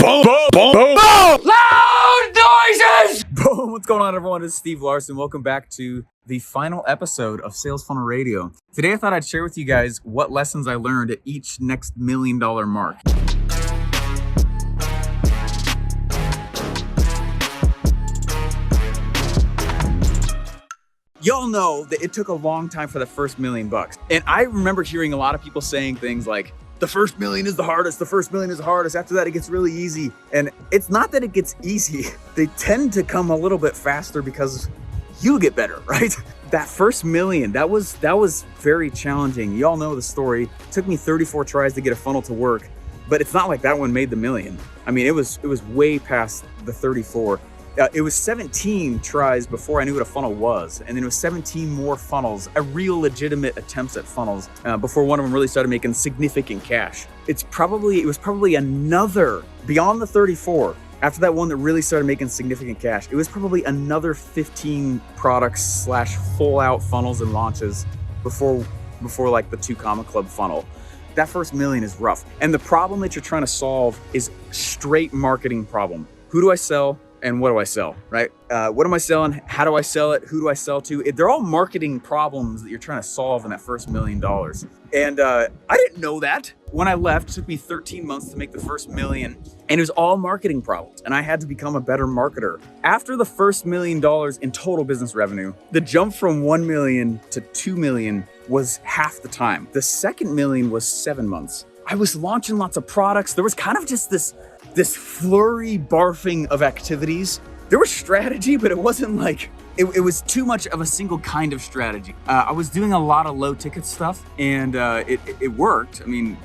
Boom, boom, boom, boom. Loud noises! Boom. What's going on, everyone? It's Steve Larsen. Welcome back to the final episode of Sales Funnel Radio. Today, I thought I'd share with you guys what lessons I learned at each next $1 million mark. Y'all know that it took a long time for the first $1 million. And I remember hearing a lot of people saying things like, the first $1 million is the hardest, the first $1 million is the hardest, after that it gets really easy. And it's not that it gets easy, they tend to come a little bit faster because you get better, right? That first $1 million, that was very challenging. Y'all know the story. It took me 34 tries to get a funnel to work, but it's not like that one made the $1 million. I mean, it was way past the 34. It was 17 tries before I knew what a funnel was. And then it was 17 more funnels, real legitimate attempts at funnels, before one of them really started making significant cash. It was probably another, beyond the 34, after that one that really started making significant cash, it was probably another 15 products / full out funnels and launches before like the 2 Comma Club funnel. That first $1 million is rough. And the problem that you're trying to solve is straight marketing problem. Who do I sell? And what do I sell, right? What am I selling? How do I sell it? Who do I sell to? They're all marketing problems that you're trying to solve in that first $1 million. And I didn't know that. When I left, it took me 13 months to make the first $1 million, and it was all marketing problems, and I had to become a better marketer. After the first $1 million in total business revenue, the jump from 1 million to 2 million was half the time. The second $1 million was 7 months. I was launching lots of products. There was kind of just this flurry barfing of activities. There was strategy, but it wasn't like, it was too much of a single kind of strategy. I was doing a lot of low ticket stuff, and it worked. I mean,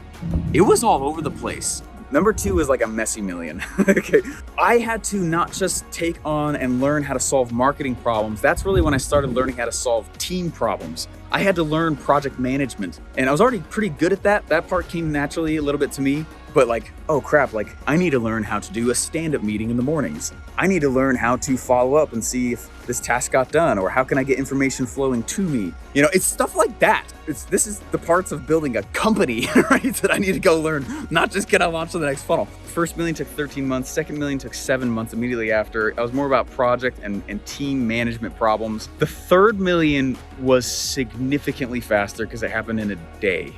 it was all over the place. Number 2 is like a messy million. Okay. I had to not just take on and learn how to solve marketing problems. That's really when I started learning how to solve team problems. I had to learn project management, and I was already pretty good at that. That part came naturally a little bit to me. But like, oh crap, like I need to learn how to do a stand-up meeting in the mornings. I need to learn how to follow up and see if this task got done, or how can I get information flowing to me? You know, it's stuff like that. This is the parts of building a company, right, that I need to go learn, not just get on launch to the next funnel. First $1 million took 13 months, second $1 million took 7 months immediately after. I was more about project and team management problems. The third $1 million was significantly faster because it happened in a day.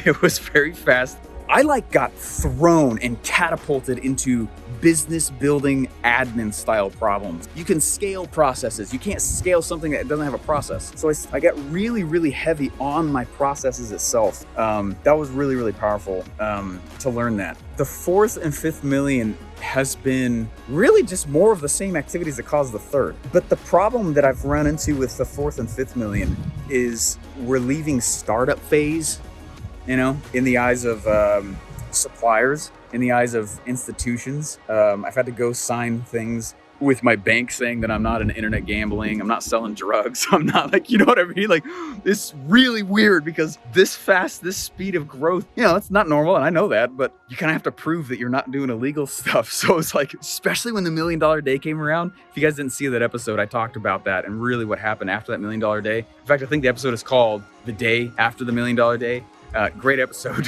It was very fast. I got thrown and catapulted into business building admin style problems. You can scale processes. You can't scale something that doesn't have a process. So I got really, really heavy on my processes itself. That was really, really powerful to learn that. The fourth and fifth $1 million has been really just more of the same activities that caused the third. But the problem that I've run into with the fourth and fifth $1 million is we're leaving startup phase, you know, in the eyes of suppliers, in the eyes of institutions. I've had to go sign things with my bank saying that I'm not in internet gambling, I'm not selling drugs, I'm not like, you know what I mean? Like, it's really weird because this fast, this speed of growth, you know, it's not normal, and I know that, but you kind of have to prove that you're not doing illegal stuff. So it's like, especially when the $1 million day came around, if you guys didn't see that episode, I talked about that and really what happened after that $1 million day. In fact, I think the episode is called The Day After the $1 million Day. Great episode.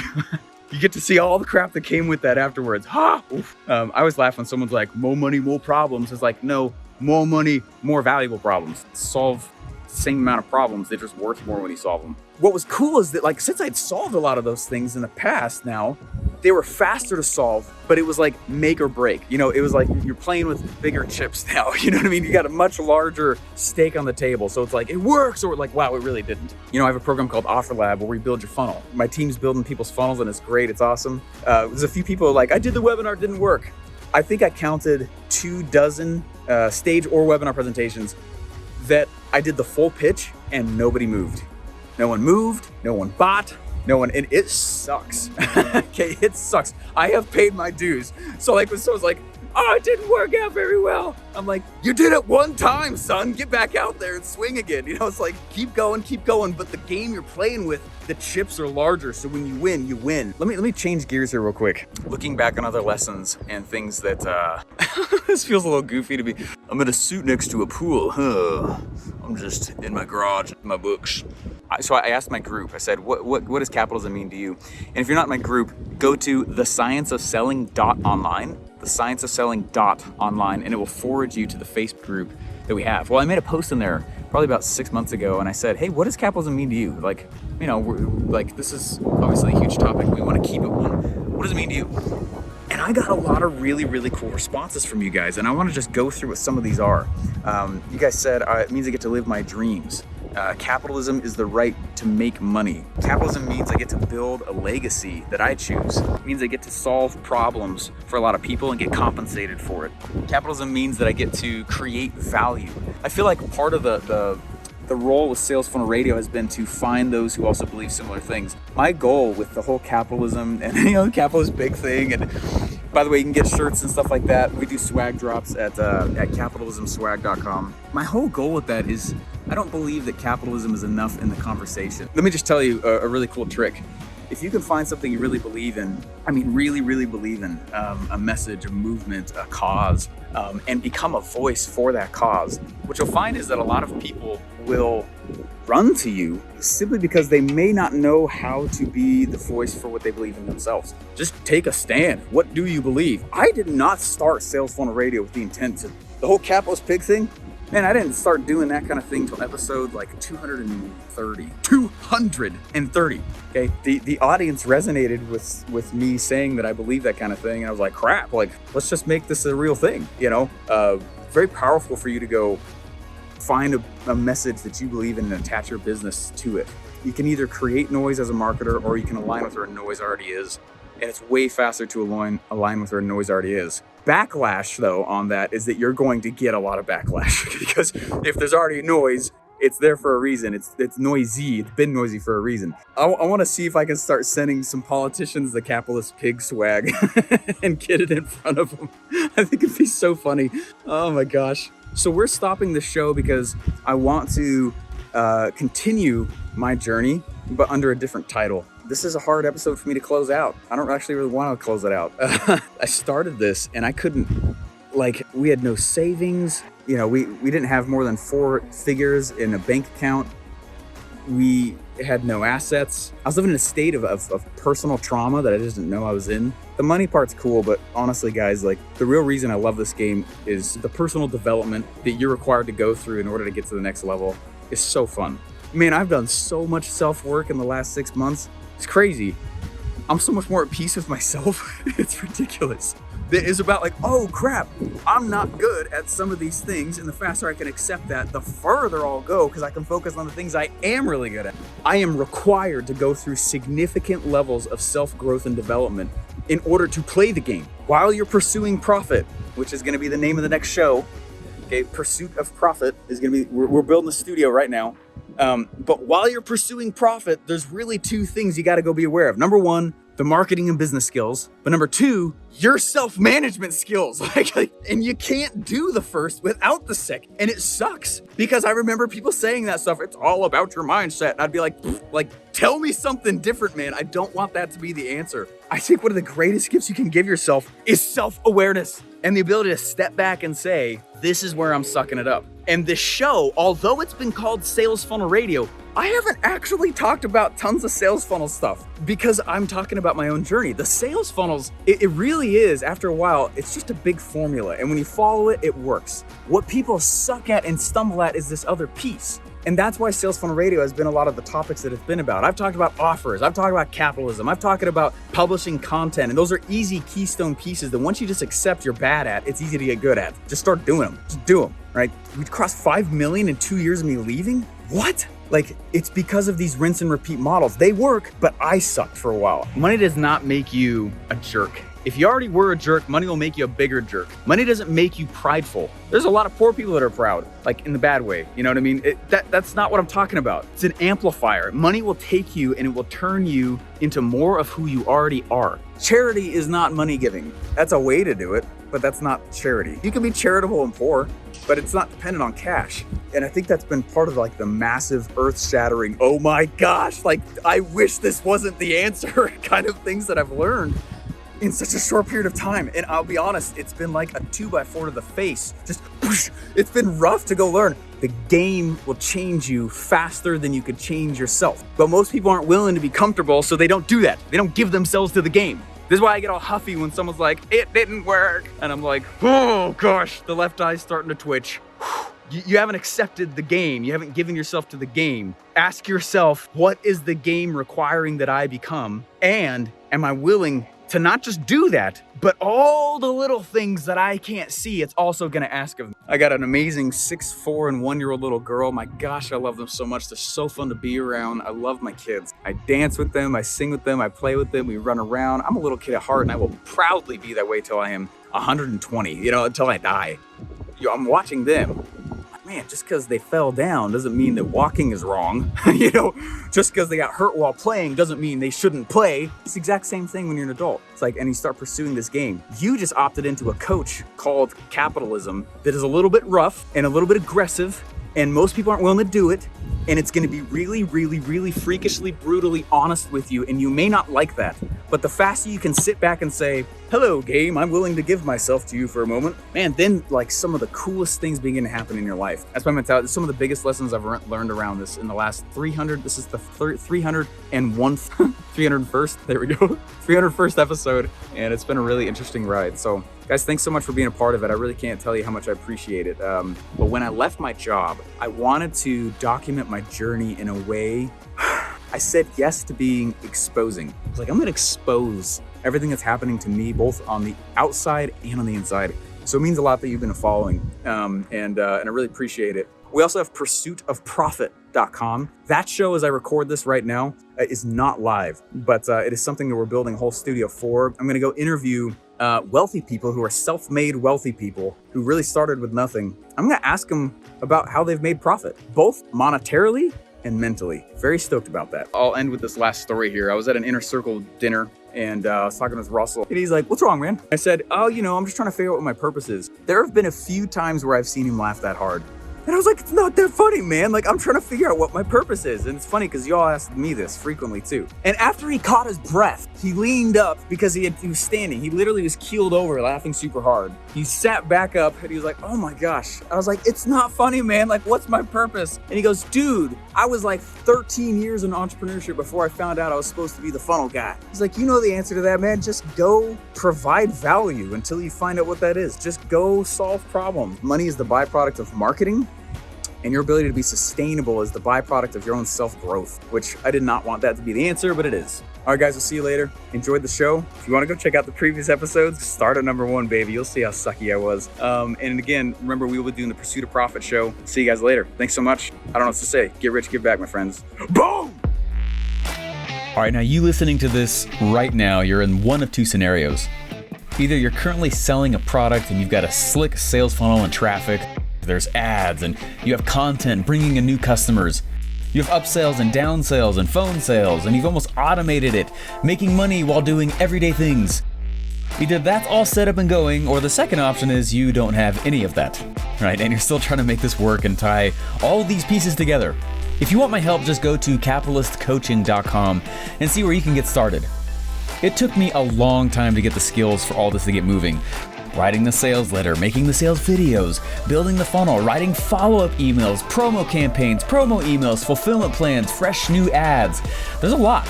You get to see all the crap that came with that afterwards. Ha! I was laughing when someone's like, more money, more problems. It's like, no, more money, more valuable problems. Solve the same amount of problems. They're just worth more when you solve them. What was cool is that, like, since I'd solved a lot of those things in the past now, they were faster to solve, but it was like make or break. You know, it was like you're playing with bigger chips now. You know what I mean? You got a much larger stake on the table. So it's like, it works, or like, wow, it really didn't. You know, I have a program called Offer Lab where we build your funnel. My team's building people's funnels, and it's great. It's awesome. There's a few people like, I did the webinar, it didn't work. I think I counted 24 stage or webinar presentations that I did the full pitch and nobody moved. No one moved, no one bought, no one, and it sucks. Okay, it sucks. I have paid my dues. So like when someone's like, oh, it didn't work out very well. I'm like, you did it one time, son. Get back out there and swing again. You know, it's like, keep going. But the game you're playing with the chips are larger, so when you win, you win. Let me change gears here real quick. Looking back on other lessons and things that, this feels a little goofy to be, I'm in a suit next to a pool, huh? I'm just in my garage, my books. So I asked my group, I said, what does capitalism mean to you? And if you're not in my group, go to thescienceofselling.online, thescienceofselling.online, and it will forward you to the Facebook group that we have. Well, I made a post in there probably about 6 months ago, and I said, hey, what does capitalism mean to you? Like, you know, this is obviously a huge topic. We want to keep it one. What does it mean to you? And I got a lot of really, really cool responses from you guys, and I want to just go through what some of these are. You guys said, it means I get to live my dreams. Capitalism is the right to make money. Capitalism means I get to build a legacy that I choose. It means I get to solve problems for a lot of people and get compensated for it. Capitalism means that I get to create value. I feel like part of the role with Sales Funnel Radio has been to find those who also believe similar things. My goal with the whole capitalism and capitalist big thing, and by the way, you can get shirts and stuff like that. We do swag drops at capitalismswag.com. My whole goal with that is I don't believe that capitalism is enough in the conversation. Let me just tell you a really cool trick. If you can find something you really believe in, really, really believe in, a message, a movement, a cause, and become a voice for that cause, what you'll find is that a lot of people will run to you simply because they may not know how to be the voice for what they believe in themselves. Just take a stand. What do you believe? I did not start Sales Funnel Radio with the intent to, the whole capitalist pig thing, man, I didn't start doing that kind of thing till episode like 230. 230, okay? The audience resonated with me saying that I believe that kind of thing, and I was like, crap, like, let's just make this a real thing, you know? Very powerful for you to go find a message that you believe in and attach your business to it. You can either create noise as a marketer, or you can align with where noise already is, and it's way faster to align with where noise already is. Backlash, though, on that is that you're going to get a lot of backlash because if there's already noise, it's there for a reason. It's noisy. It's been noisy for a reason. I want to see if I can start sending some politicians the capitalist pig swag and get it in front of them. I think it'd be so funny. Oh my gosh. So we're stopping the show because I want to continue my journey, but under a different title. This is a hard episode for me to close out. I don't actually really want to close it out. I started this and I couldn't, we had no savings. You know, we didn't have more than 4 figures in a bank account. We had no assets. I was living in a state of personal trauma that I just didn't know I was in. The money part's cool, but honestly, guys, the real reason I love this game is the personal development that you're required to go through in order to get to the next level is so fun. Man, I've done so much self-work in the last 6 months. It's crazy. I'm so much more at peace with myself. It's ridiculous. It is about oh crap, I'm not good at some of these things, and the faster I can accept that, the further I'll go because I can focus on the things I am really good at. I am required to go through significant levels of self-growth and development in order to play the game. While you're pursuing profit, which is going to be the name of the next show, okay, Pursuit of Profit is going to be, we're building a studio right now. But while you're pursuing profit, there's really 2 things you got to go be aware of. Number 1, the marketing and business skills. But number 2, your self-management skills. And you can't do the first without the second. And it sucks because I remember people saying that stuff. It's all about your mindset. And I'd be like, tell me something different, man. I don't want that to be the answer. I think one of the greatest gifts you can give yourself is self-awareness and the ability to step back and say, this is where I'm sucking it up. And this show, although it's been called Sales Funnel Radio, I haven't actually talked about tons of sales funnel stuff because I'm talking about my own journey. The sales funnels, it really is, after a while, it's just a big formula. And when you follow it, it works. What people suck at and stumble at is this other piece. And that's why Sales Funnel Radio has been a lot of the topics that it's been about. I've talked about offers. I've talked about capitalism. I've talked about publishing content. And those are easy keystone pieces that once you just accept you're bad at, it's easy to get good at. Just start doing them. Just do them, right? We crossed 5 million in 2 years of me leaving? What? It's because of these rinse and repeat models. They work, but I sucked for a while. Money does not make you a jerk. If you already were a jerk, money will make you a bigger jerk. Money doesn't make you prideful. There's a lot of poor people that are proud, like in the bad way. You know what I mean? That's not what I'm talking about. It's an amplifier. Money will take you and it will turn you into more of who you already are. Charity is not money giving. That's a way to do it, but that's not charity. You can be charitable and poor, but it's not dependent on cash. And I think that's been part of like the massive earth-shattering, oh my gosh, like I wish this wasn't the answer kind of things that I've learned in such a short period of time. And I'll be honest, it's been like a 2x4 to the face. Just whoosh, it's been rough to go learn. The game will change you faster than you could change yourself. But most people aren't willing to be comfortable, so they don't do that. They don't give themselves to the game. This is why I get all huffy when someone's like, it didn't work. And I'm like, oh gosh, the left eye's starting to twitch. You haven't accepted the game. You haven't given yourself to the game. Ask yourself, what is the game requiring that I become? And am I willing to not just do that, but all the little things that I can't see, it's also gonna ask of me. I got an amazing 6'4" and 1-year-old little girl. My gosh, I love them so much. They're so fun to be around. I love my kids. I dance with them, I sing with them, I play with them, we run around. I'm a little kid at heart and I will proudly be that way till I am 120, until I die. I'm watching them. Man, just because they fell down doesn't mean that walking is wrong. Just because they got hurt while playing doesn't mean they shouldn't play. It's the exact same thing when you're an adult. It's like, and you start pursuing this game. You just opted into a coach called capitalism that is a little bit rough and a little bit aggressive, and most people aren't willing to do it. And it's going to be really, really, really freakishly, brutally honest with you. And you may not like that. But the faster you can sit back and say, hello, game, I'm willing to give myself to you for a moment. Man, then like some of the coolest things begin to happen in your life. That's my mentality. Some of the biggest lessons I've learned around this in the last 300. This is the 301st, there we go, 301st episode. And it's been a really interesting ride. So guys, thanks so much for being a part of it. I really can't tell you how much I appreciate it. But when I left my job, I wanted to document my journey in a way. I said yes to being exposing. I was like, I'm gonna expose everything that's happening to me, both on the outside and on the inside. So it means a lot that you've been following, and I really appreciate it. We also have pursuitofprofit.com. That show, as I record this right now, is not live, but it is something that we're building a whole studio for. I'm gonna go interview wealthy people who are self-made wealthy people who really started with nothing. I'm gonna ask them about how they've made profit, both monetarily and mentally. Very stoked about that. I'll end with this last story here. I was at an inner circle dinner and I was talking with Russell and he's like, what's wrong, man? I said, oh, I'm just trying to figure out what my purpose is. There have been a few times where I've seen him laugh that hard. And I was like, it's not that funny, man. Like, I'm trying to figure out what my purpose is. And it's funny because y'all ask me this frequently too. And after he caught his breath, he leaned up because he was standing. He literally was keeled over laughing super hard. He sat back up and he was like, oh my gosh. I was like, it's not funny, man. Like, what's my purpose? And he goes, dude, I was like 13 years in entrepreneurship before I found out I was supposed to be the funnel guy. He's like, you know the answer to that, man. Just go provide value until you find out what that is. Just go solve problems. Money is the byproduct of marketing. And your ability to be sustainable is the byproduct of your own self-growth, which I did not want that to be the answer, but it is. All right, guys, we'll see you later. Enjoyed the show. If you want to go check out the previous episodes, start at number 1, baby. You'll see how sucky I was. And again, remember, we will be doing the Pursuit of Profit show. See you guys later. Thanks so much. I don't know what to say. Get rich, give back, my friends. Boom! All right, now you listening to this right now, you're in one of two scenarios. Either you're currently selling a product and you've got a slick sales funnel and traffic, there's ads, and you have content bringing in new customers. You have upsells and downsales and phone sales, and you've almost automated it, making money while doing everyday things. Either that's all set up and going, or the second option is you don't have any of that, right? And you're still trying to make this work and tie all these pieces together. If you want my help, just go to capitalistcoaching.com and see where you can get started. It took me a long time to get the skills for all this to get moving. Writing the sales letter, making the sales videos, building the funnel, writing follow-up emails, promo campaigns, promo emails, fulfillment plans, fresh new ads. There's a lot.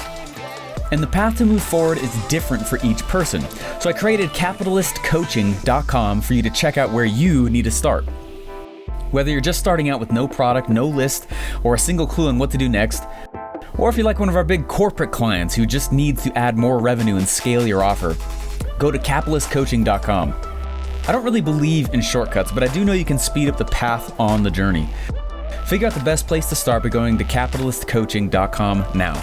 And the path to move forward is different for each person. So I created capitalistcoaching.com for you to check out where you need to start. Whether you're just starting out with no product, no list, or a single clue on what to do next, or if you're like one of our big corporate clients who just needs to add more revenue and scale your offer, go to capitalistcoaching.com. I don't really believe in shortcuts, but I do know you can speed up the path on the journey. Figure out the best place to start by going to capitalistcoaching.com now.